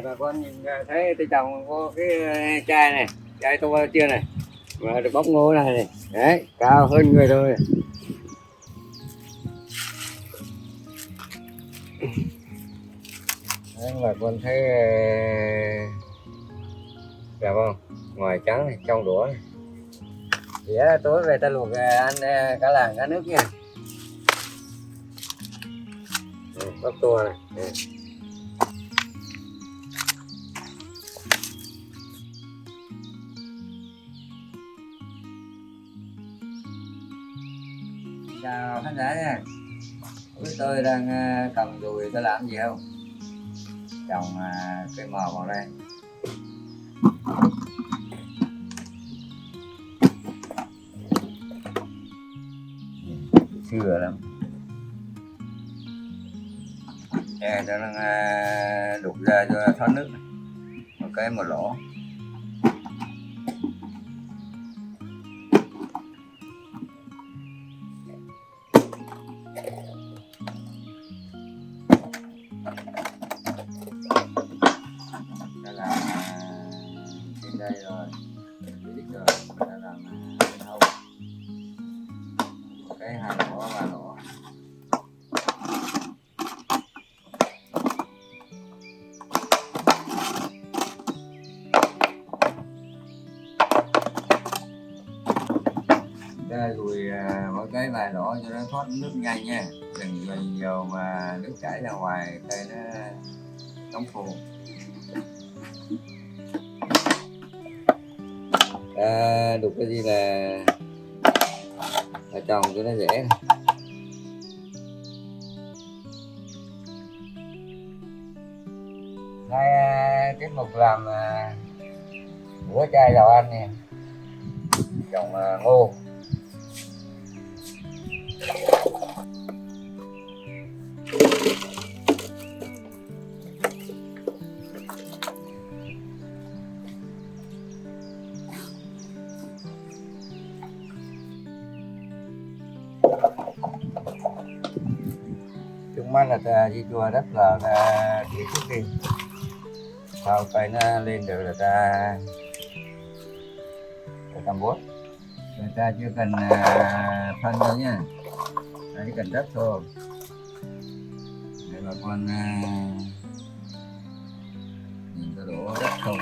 này bà con nhìn thấy tôi trồng có cái chai này, chai to chưa này, mà được bóc ngô này, đấy cao hơn người thôi. Đấy, bà con thấy đẹp không? Ngoài trắng này, trong đũa này. Thì tối về ta luộc ăn cá làng cá nước nha. Bóc to này. Đây. Chào khán giả nha. Biết tôi đang cầm dùi tôi làm gì không? Trồng cây mò vào đây. Chưa lắm. Đây tôi đang đục ra cho thoát nước này. Một cái một lỗ. Đây rồi, rồi ta làm bên hông cái 2 lỗ 3 lỗ. Ta dùi mỗi cái vài lỗ cho nó thoát nước nhanh nha, đừng dùi nhiều mà nước chảy ra ngoài cây nó nóng phù. Đục cái gì là trồng cho nó dễ này. Nay tiết mục làm bữa chai dầu ăn nè, trồng ngô. Trước mắt là ta di chua đất là ta tỉa trước đi, sau cây nó lên được là ta tầm bón. Người ta chưa cần phân đâu nha, ta chỉ cần đất thôi. Để bà con nhìn có đổ đất không.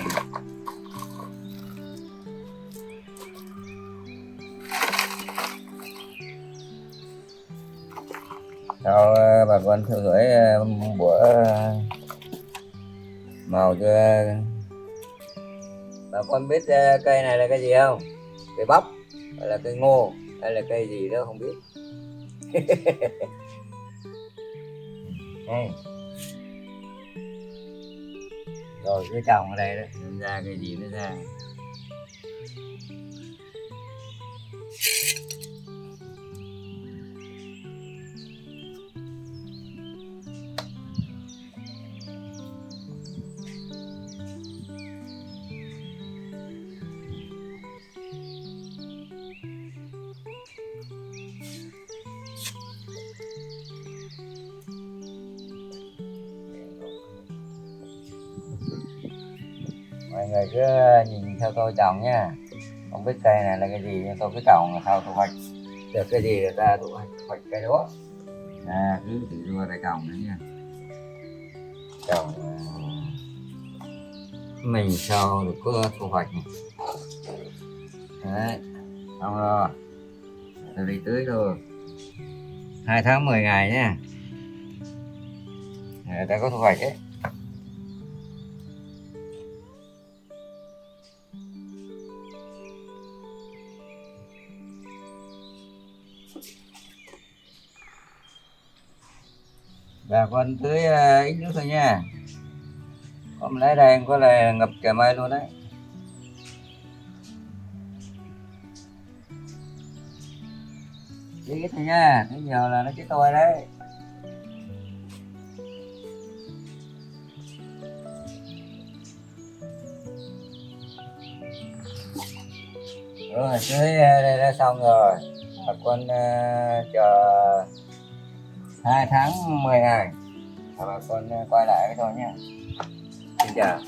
Sau bà con theo dõi bữa màu cho bà con biết cây này là cây gì không? Cây bắp hay là cây ngô hay là cây gì đó không biết. Đây. Rồi cái trồng ở đây đó, ra cây gì nó ra. Mọi người cứ nhìn theo tôi trồng nha, không biết cây này là cái gì nhưng tôi cứ trồng sau thu hoạch được cái gì người ta thu hoạch cây đó. Cứ tự đua tay trồng nữa nha, trồng mình sau được có thu hoạch này. Đấy, xong rồi tôi đi tưới thôi, 2 tháng 10 ngày nha, người ta có thu hoạch đấy. Bà con tưới ít nước thôi nha, hôm lấy đây có là ngập cả mây luôn đấy. Tưới ít thôi nha, tưới nhiều là nó chết tôi đấy. Rồi tưới đây đã xong rồi, bà con chờ 2 tháng 10 ngày bà con quay lại cái thôi nha. Xin chào. chào.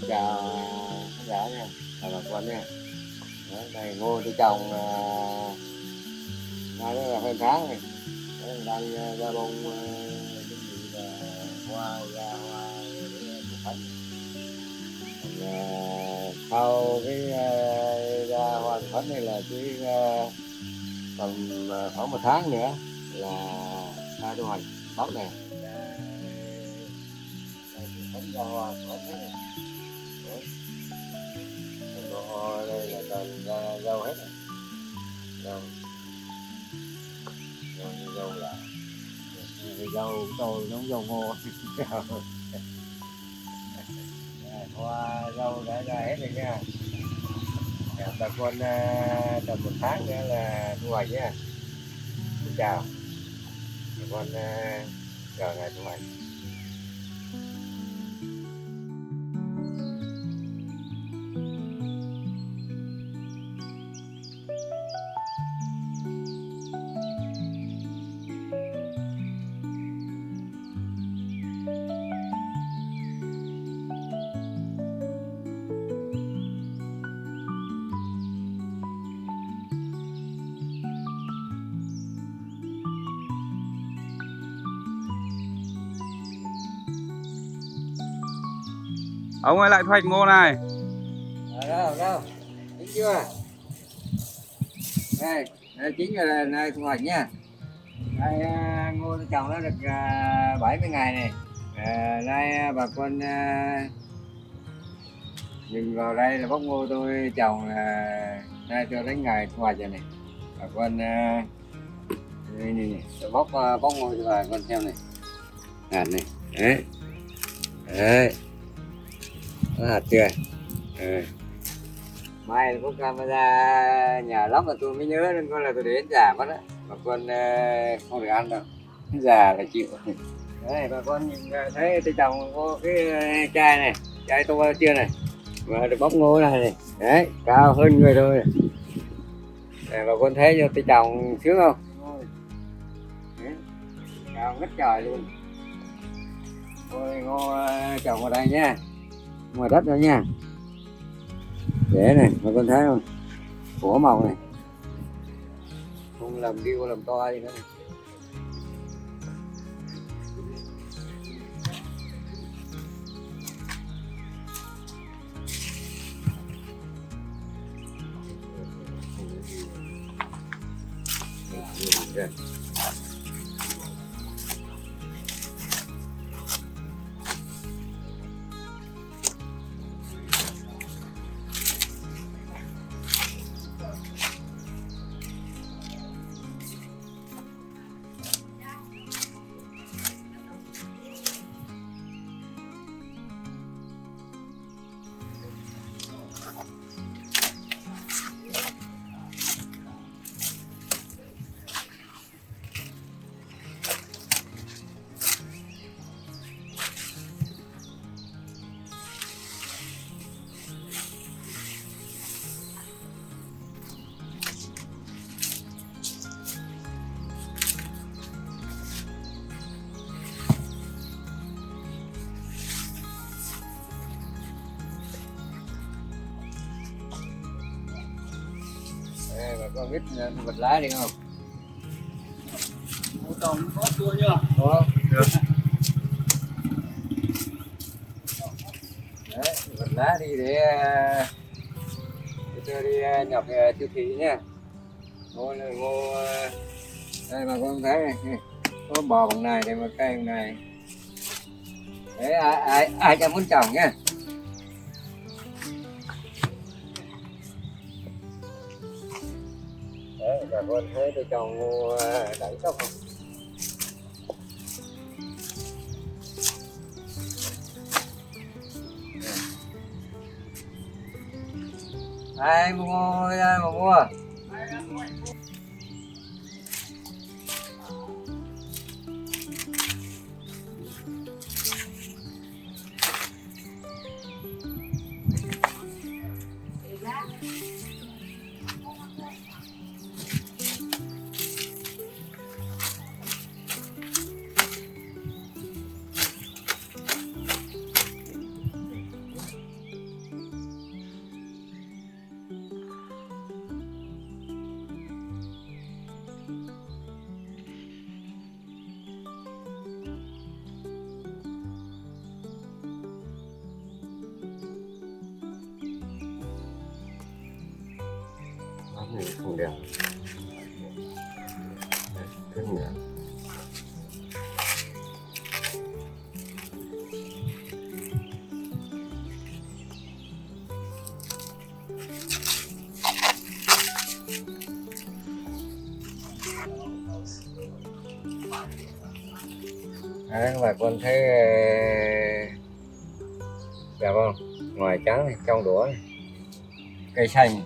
Chào khán giả nha, chào bà con nha. Đây ngô tôi trồng nay nó là hơn tháng này, đang ra bông cái gì là hoa ra hoa củ phấn. Sau cái ra hoa củ phấn này là chỉ tầm khoảng 1 tháng nữa là ra thu hoạch bắp này. Phấn ra hoa củ phấn này. Đây là toàn ra rau hết rồi. Rau là rau tôi nó rau ngô. Hoa rau đã ra hết rồi nha. Bà con tầm 1 tháng nữa là thu hoạch nha. Xin chào. Bà con chờ ngày thu hoạch. Ông ơi lại thu hoạch ngô này. Đâu, chín chưa? Đây chín rồi là nay thu hoạch nha. Đây ngô tôi trồng nó được 70 ngày này. Nay bà con nhìn vào đây là bóc ngô tôi trồng là nay cho đến ngày thu hoạch rồi này. Bà con này, tôi bóc ngô cho bà con xem này. Hạt này, đấy. Nó hạt chưa? Mai có camera nhà lắm mà tôi mới nhớ nên con là tôi đến già mất á. Bà con không được ăn đâu, già là chịu. Đấy bà con nhìn thấy tôi trồng có cái chai to chưa này, mà được bóc ngô này, đấy cao hơn người thôi. Để bà con thấy cho tôi trồng sướng không? Đấy, cao ngất trời luôn. Thôi ngô trồng ở đây nha, ngoài đất nữa nha. Để này, bà con thấy không? Của màu này. Không làm điêu làm to gì nữa này. Đây. Đây, bà con biết vật lá đi không? Ngô trồng có chua chưa? Có. Được. Đấy, vật lá đi để tôi đi nhập siêu thị nha. Ngô đây bà con thấy này, có bò bằng này đây mà cây bằng này. Đấy ai cho muốn trồng nha. Đấy, bà con thấy tôi trồng ngô đẳng cấp không? Ai mua ra mà mua. Này không đẹp. Cân nữa. Đấy, các bạn thấy đẹp không? Ngoài trắng này, trong đũa này. Cây xanh.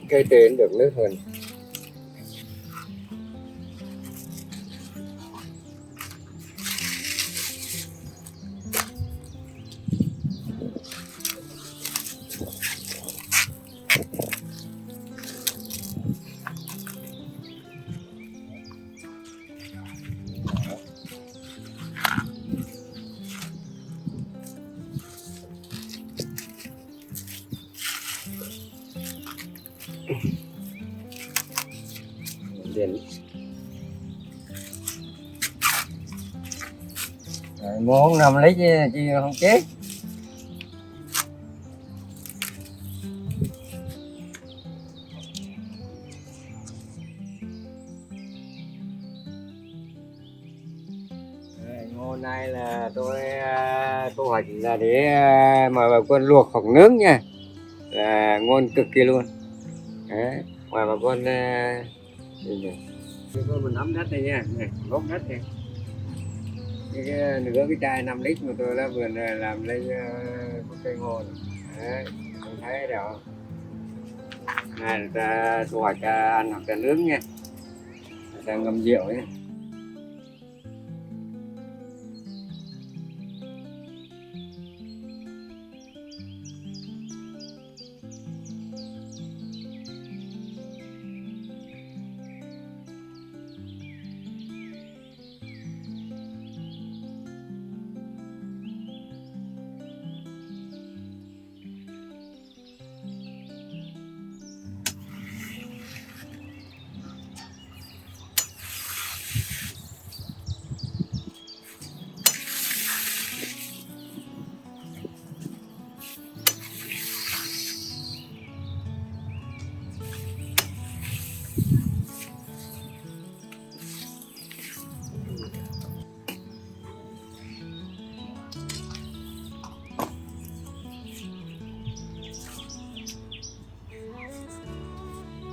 Cây tuyền được nước hơn. Điện. Mua không 5 lít chi không chết. Ngô này là tôi thu hoạch là để mà bà con luộc hoặc nướng nha, là ngon cực kỳ luôn. Đấy, mà bà con mình nắm đất này nha, này, gốc đất này. Nửa cái chai 5 lít mà tôi đã vừa làm lên cây ngô. Đấy, không thấy đâu. Này người ta thu hoạch ăn hoặc là nướng nha, người ta ngâm rượu nhé.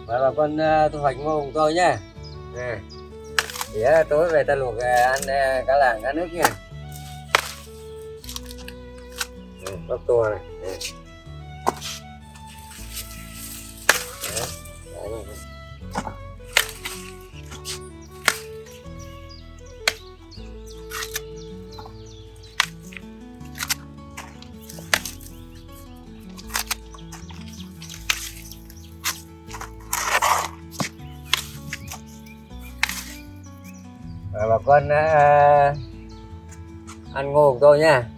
Và bà con thu hoạch ngô cùng tôi nhá. Thì tối về ta luộc ăn cá làng cá nước nha. Bắp tua này. Và bà con ăn ngô cùng tôi nha.